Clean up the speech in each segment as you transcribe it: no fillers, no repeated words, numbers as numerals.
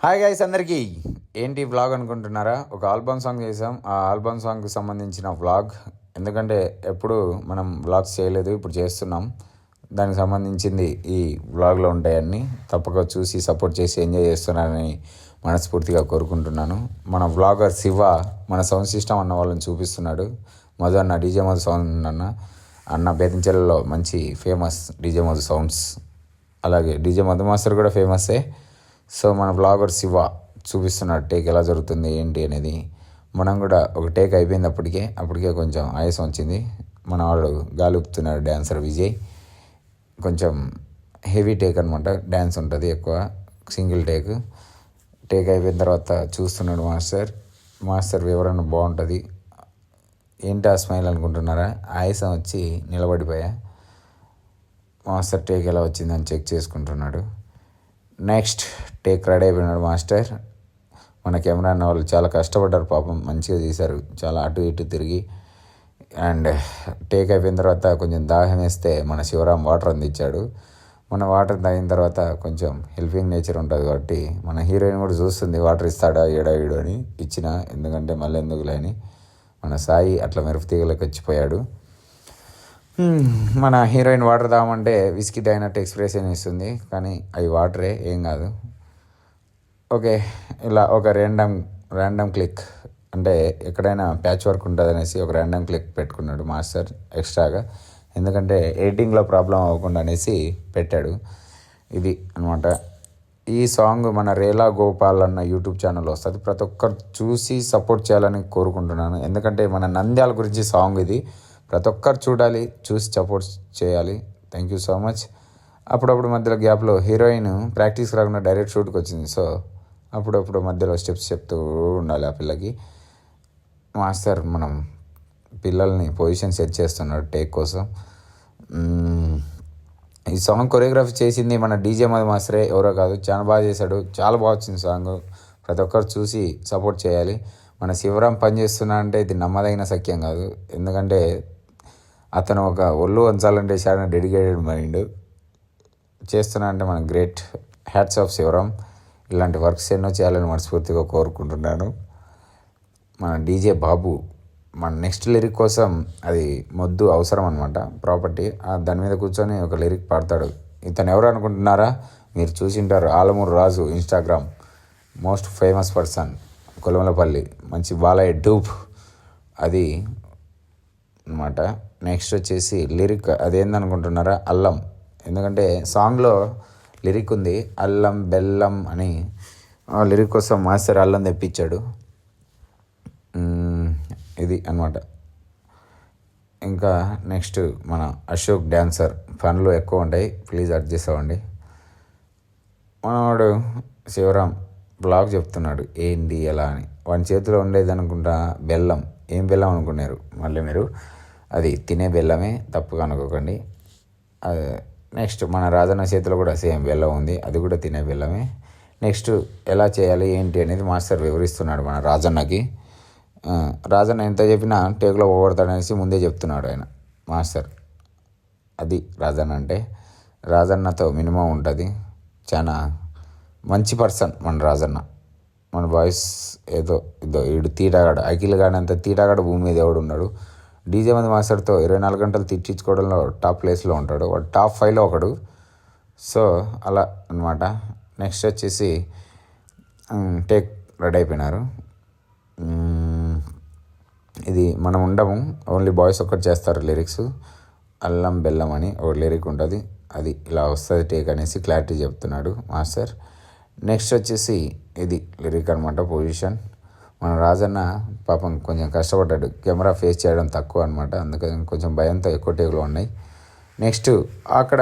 Hi guys అందరికీ. ఏంటి vlog అనుకుంటున్నారా? ఒక ఆల్బమ్ సాంగ్ చేసాం. ఆ ఆల్బమ్ సాంగ్కి సంబంధించిన వ్లాగ్. ఎందుకంటే ఎప్పుడు మనం వ్లాగ్స్ చేయలేదు, ఇప్పుడు చేస్తున్నాం. దానికి సంబంధించింది ఈ వ్లాగ్లో ఉంటాయన్నీ. తప్పక చూసి సపోర్ట్ చేసి ఎంజాయ్ చేస్తున్నారని మనస్ఫూర్తిగా కోరుకుంటున్నాను. మన వ్లాగర్ శివ మన సౌండ్ సిస్టమ్ అన్న వాళ్ళని చూపిస్తున్నాడు. మధు అన్న, డీజే మధు సౌండ్ అన్న బేతంచెలలో మంచి ఫేమస్ డీజే మధు సౌండ్స్. అలాగే డీజే మధు మాస్టర్ కూడా ఫేమస్సే. సో మన బ్లాగర్ శివ చూపిస్తున్నాడు టేక్ ఎలా జరుగుతుంది ఏంటి అనేది. మనం కూడా ఒక టేక్ అయిపోయింది. అప్పటికే కొంచెం ఆయాసం వచ్చింది. మన వాడు గాలుపుతున్నాడు డ్యాన్సర్ విజయ్. కొంచెం హెవీ టేక్ అనమాట, డ్యాన్స్ ఉంటుంది ఎక్కువ. సింగిల్ టేక్ అయిపోయిన తర్వాత చూస్తున్నాడు మాస్టర్ వివరణ బాగుంటుంది. ఏంటి ఆ స్మైల్ అనుకుంటున్నారా? ఆయాసం వచ్చి నిలబడిపోయా. మాస్టర్ టేక్ ఎలా వచ్చిందని చెక్ చేసుకుంటున్నాడు. నెక్స్ట్ టేక్ రెడీ అయిపోయినాడు మాస్టర్. మన కెమెరా అన్న వాళ్ళు చాలా కష్టపడ్డారు పాపం, మంచిగా తీశారు. చాలా అటు ఇటు తిరిగి. అండ్ టేక్ అయిపోయిన తర్వాత కొంచెం దాహం వేస్తే మన శివరాం వాటర్ అందించాడు. మన వాటర్ తాగిన తర్వాత కొంచెం హెల్పింగ్ నేచర్ ఉంటుంది కాబట్టి మన హీరోయిన్ కూడా చూస్తుంది వాటర్ ఇస్తాడా ఈడు అని. ఇచ్చిన, ఎందుకంటే మళ్ళీ ఎందుకులే అని. మన సాయి అట్లా మెరుపు తీగలకు వచ్చిపోయాడు. మన హీరోయిన్ వాటర్ తాగమంటే విస్కీ తాగినట్టు ఎక్స్ప్రెషన్ ఇస్తుంది, కానీ అవి వాటరే, ఏం కాదు. ఓకే, ఇలా ఒక ర్యాండమ్ క్లిక్, అంటే ఎక్కడైనా ప్యాచ్ వర్క్ ఉంటుంది అనేసి ఒక ర్యాండమ్ క్లిక్ పెట్టుకున్నాడు మాస్టర్ ఎక్స్ట్రాగా. ఎందుకంటే ఎడిటింగ్లో ప్రాబ్లం అవ్వకుండా అనేసి పెట్టాడు. ఇది అనమాట. ఈ సాంగ్ మన రేలా గోపాల్ అన్న యూట్యూబ్ ఛానల్ వస్తుంది. ప్రతి ఒక్కరు చూసి సపోర్ట్ చేయాలని కోరుకుంటున్నాను. ఎందుకంటే మన నంద్యాల గురించి సాంగ్ ఇది. ప్రతి ఒక్కరు చూడాలి, చూసి సపోర్ట్ చేయాలి. Thank you so much. అప్పుడప్పుడు మధ్యలో గ్యాప్లో హీరోయిన్ ప్రాక్టీస్ రాకుండా డైరెక్ట్ షూట్కి వచ్చింది. సో అప్పుడప్పుడు మధ్యలో స్టెప్స్ చెప్తూ ఉండాలి ఆ పిల్లకి. మాస్టర్ మనం పిల్లల్ని పొజిషన్ సెట్ చేస్తున్నాడు టేక్ కోసం. ఈ సాంగ్ కొరియోగ్రఫీ చేసింది మన డీజే మధు మాస్టరే, ఎవరో కాదు. చాలా బాగా చేశాడు, చాలా బాగా వచ్చింది సాంగ్. ప్రతి ఒక్కరు చూసి సపోర్ట్ చేయాలి. మన శివరాం పని చేస్తున్నా అంటే ఇది నమ్మదగిన సత్యం కాదు. ఎందుకంటే అతను ఒక ఒళ్ళు వంచాలంటే చాలా డెడికేటెడ్ మైండ్. చేస్తున్నా అంటే మన గ్రేట్. Hats off Sivaram. ఇలాంటి వర్క్స్ ఎన్నో చేయాలని మనస్ఫూర్తిగా కోరుకుంటున్నాను. మన డీజే బాబు మన నెక్స్ట్ లిరిక్ కోసం అది మొద్దు అవసరం అనమాట, ప్రాపర్టీ. దాని మీద కూర్చొని ఒక లిరిక్ పాడతాడు. ఇతను ఎవరు అనుకుంటున్నారా? మీరు చూసింటారు, ఆలమూరు రాజు, ఇన్స్టాగ్రామ్ మోస్ట్ ఫేమస్ పర్సన్, కొలమలపల్లి, మంచి బాలయ్య డూప్ అది అనమాట. నెక్స్ట్ వచ్చేసి లిరిక్ అదేందనుకుంటున్నారా? అల్లం. ఎందుకంటే సాంగ్లో లిరిక్ ఉంది అల్లం బెల్లం అని. ఆ లిరిక్ కోసం మాస్టర్ అల్లం తెప్పించాడు. ఇది అనమాట. ఇంకా నెక్స్ట్ మన అశోక్ డ్యాన్సర్. పనులు ఎక్కువ ఉంటాయి, ప్లీజ్ అడ్జస్ట్ అవ్వండి. మనవాడు శివరాం బ్లాగ్ చెప్తున్నాడు ఏంటి ఎలా అని. వాని చేతిలో ఉండేది అనుకుంటా బెల్లం. ఏం బెల్లం అనుకున్నారు మళ్ళీ మీరు? అది తినే బెల్లమే, తప్పుగా అనుకోకండి. నెక్స్ట్ మన రాజన్న చేతిలో కూడా సేమ్ బెల్లం ఉంది, అది కూడా తినే బెల్లమే. నెక్స్ట్ ఎలా చేయాలి ఏంటి అనేది మాస్టర్ వివరిస్తున్నాడు మన రాజన్నకి. రాజన్న ఎంత చెప్పినా టేక్లో పోగొడతాడనేసి ముందే చెప్తున్నాడు ఆయన మాస్టర్. అది రాజన్న అంటే. రాజన్నతో మినిమం ఉంటుంది. చాలా మంచి పర్సన్ మన రాజన్న. మన బాయ్స్ ఏదో ఈడు తీటాగాడు, అఖిల్ గాడు అంత తీటాగాడు భూమి మీద ఎవడు ఉన్నాడు. డీజే మంది మాస్టర్తో 24 గంటలు తిట్టించుకోవడంలో టాప్ ప్లేస్లో ఉంటాడు. వాడు టాప్ 5లో ఒకడు. సో అలా అనమాట. నెక్స్ట్ వచ్చేసి టేక్ రెడీ అయిపోయినారు. ఇది మనం ఉండము, ఓన్లీ బాయ్స్ ఒక్కటి చేస్తారు లిరిక్స్. అల్లం బెల్లం అని ఒక లిరిక్ ఉంటుంది, అది ఇలా వస్తుంది టేక్ అనేసి క్లారిటీ చెప్తున్నాడు మాస్టర్. నెక్స్ట్ వచ్చేసి ఇది లిరిక్ అనమాట, పొజిషన్. మన రాజన్న పాపం కొంచెం కష్టపడ్డాడు, కెమెరా ఫేస్ చేయడం తక్కువ అనమాట, అందుకని కొంచెం భయంతో ఎక్కువ టేకులు ఉన్నాయి. నెక్స్ట్ అక్కడ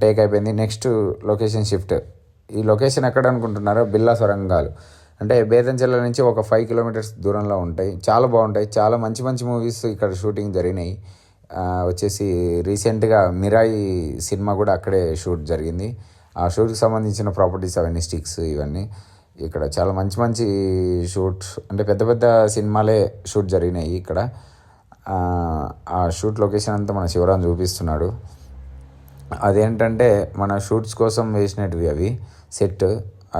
టేక్ అయిపోయింది. Next location shift. ఈ లొకేషన్ ఎక్కడ అనుకుంటున్నారో? బిల్లా సొరంగాలు. అంటే బేతంచెర్ల నుంచి ఒక 5 కిలోమీటర్స్ దూరంలో ఉంటాయి. చాలా బాగుంటాయి, చాలా మంచి మంచి మూవీస్ ఇక్కడ షూటింగ్ జరిగినాయి. వచ్చేసి రీసెంట్గా మిరాయి సినిమా కూడా అక్కడే షూట్ జరిగింది. ఆ షూట్కి సంబంధించిన ప్రాపర్టీస్ అవన్నీ, స్టిక్స్ ఇవన్నీ ఇక్కడ చాలా మంచి మంచి షూట్, అంటే పెద్ద పెద్ద సినిమాలే షూట్ జరిగినాయి ఇక్కడ. ఆ షూట్ లొకేషన్ అంతా మన శివరాం చూపిస్తున్నాడు. అదేంటంటే మన షూట్స్ కోసం వేసినవి అవి సెట్.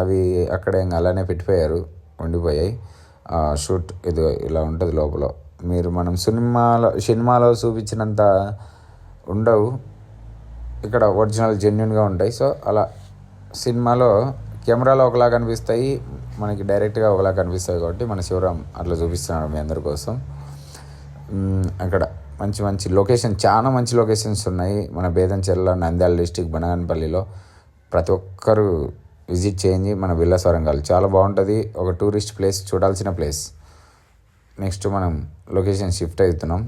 అవి అక్కడ ఇంకా అలానే పెట్టిపోయారు, ఉండిపోయాయి. షూట్ ఇది ఇలా ఉంటుంది లోపల. మీరు మనం సినిమాలో చూపించినంత ఉండవు, ఇక్కడ ఒరిజినల్ జెన్యున్గా ఉంటాయి. సో అలా సినిమాలో కెమెరాలో ఒకలా కనిపిస్తాయి, మనకి డైరెక్ట్గా ఒకలా కనిపిస్తాయి. కాబట్టి మన శివరాం అట్లా చూపిస్తున్నాడు మీ అందరి కోసం. అక్కడ మంచి మంచి లొకేషన్, చాలా మంచి లొకేషన్స్ ఉన్నాయి. మన బేదంచెర్ల, నంద్యాల డిస్టిక్, బనగానపల్లిలో ప్రతి ఒక్కరు విజిట్ చేయండి. మన బిర్లా సొరంగాలు చాలా బాగుంటుంది, ఒక టూరిస్ట్ ప్లేస్, చూడాల్సిన ప్లేస్. నెక్స్ట్ మనం లొకేషన్ షిఫ్ట్ అవుతున్నాం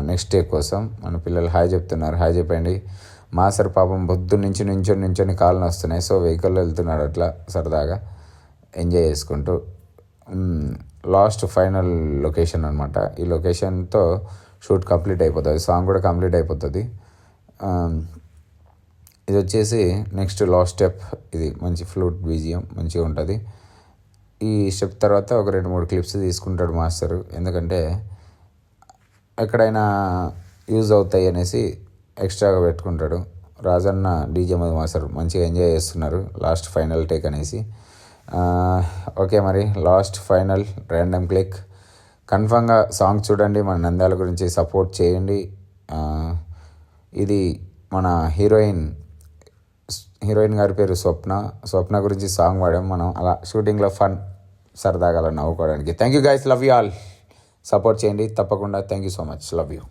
నెక్స్ట్ డే కోసం. మన పిల్లలు హాయ్ చెప్తున్నారు, హాయ్ చెప్పండి. మాస్టర్ పాపం పొద్దు నుంచి నించొని కాళ్ళని వస్తున్నాయి. సో వెహికల్లో వెళ్తున్నాడు అట్లా సరదాగా ఎంజాయ్ చేసుకుంటూ. లాస్ట్ ఫైనల్ లొకేషన్ అనమాట. ఈ లొకేషన్తో షూట్ కంప్లీట్ అయిపోతుంది, సాంగ్ కూడా కంప్లీట్ అయిపోతుంది. ఇది వచ్చేసి నెక్స్ట్ లాస్ట్ స్టెప్. ఇది మంచి ఫ్లూట్ బీజియం మంచిగా ఉంటుంది. ఈ స్టెప్ తర్వాత ఒక 2-3 క్లిప్స్ తీసుకుంటాడు మాస్టరు, ఎందుకంటే ఎక్కడైనా యూజ్ అవుతాయి అనేసి ఎక్స్ట్రాగా పెట్టుకుంటాడు. రాజన్న డీజే మాస్టర్ మంచిగా ఎంజాయ్ చేస్తున్నారు లాస్ట్ ఫైనల్ టేక్ అనేసి. ఓకే, మరి లాస్ట్ ఫైనల్ ర్యాండమ్ క్లిక్. కన్ఫామ్గా సాంగ్ చూడండి, మన నంద్యాల గురించి సపోర్ట్ చేయండి. ఇది మన హీరోయిన్ గారి పేరు స్వప్న గురించి సాంగ్ పాడాం మనం. అలా షూటింగ్లో ఫన్, సరదాగా అలా నవ్వుకోవడానికి. Thank you guys, love you all. Support చేయండి తప్పకుండా. Thank you so much, love you.